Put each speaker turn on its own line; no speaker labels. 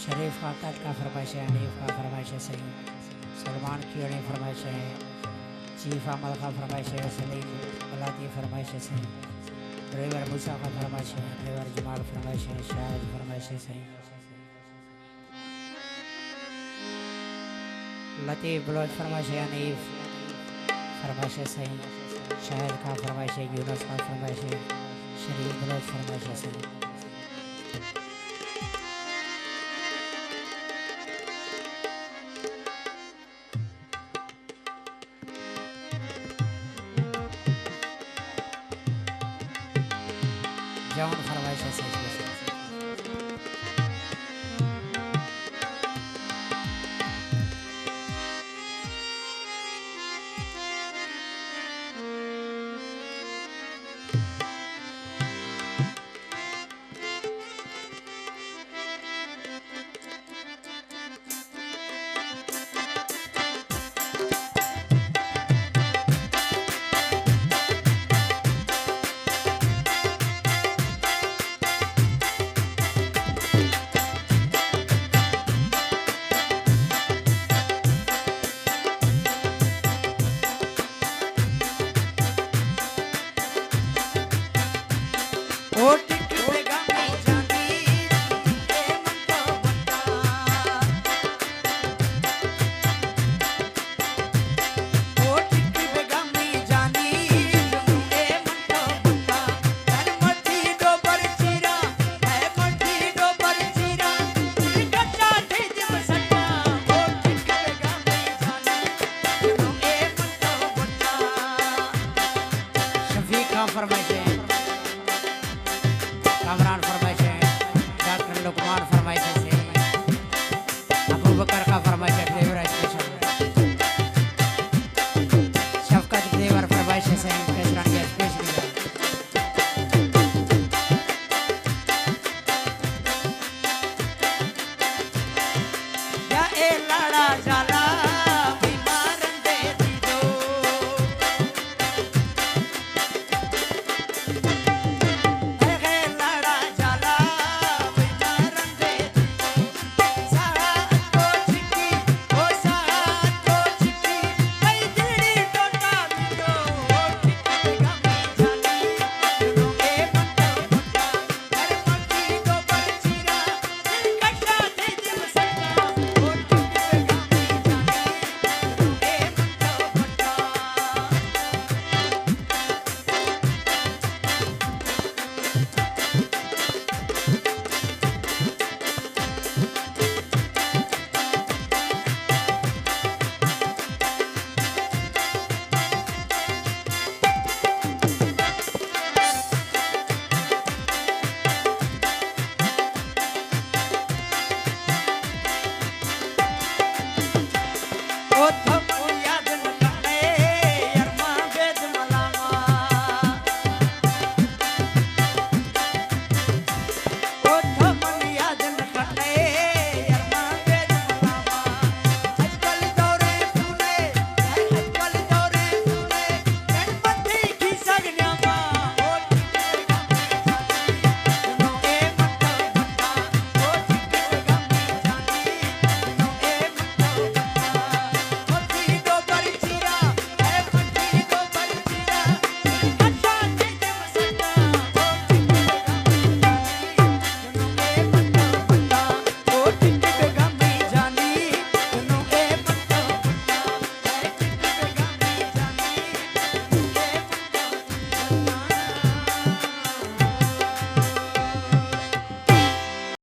शरीफ काकट का फरमाइश है, हनीफ का फरमाइश है, सही सलमान की अड़ी फरमाइश है, चीफ अमल का फरमाइश है, सलीम बलाती फरमाइश है, सही ड्राइवर मूसा का फरमाइश है, ड्राइवर जमाल फरमाइश है, शायद फरमाइश है, सही लतीफ़ बलोच फरमाइश है, हनीफ फरमाइश है, सही शायद का फरमाइश है, यूनुस का फरमाइश है, शरीफ बलोच फरमाइश है, सही जौन फरमाइश है, सही फरमाइश है, कामरान फरमाइश है, डॉक्टर लुकमान फरमाइश है, अबू बकर का फरमाइश है, ड्राइवर स्पेशल शफकत ड्राइवर फरमाइश है, कैसरान के स्पेशल या ए लाड़ा जाला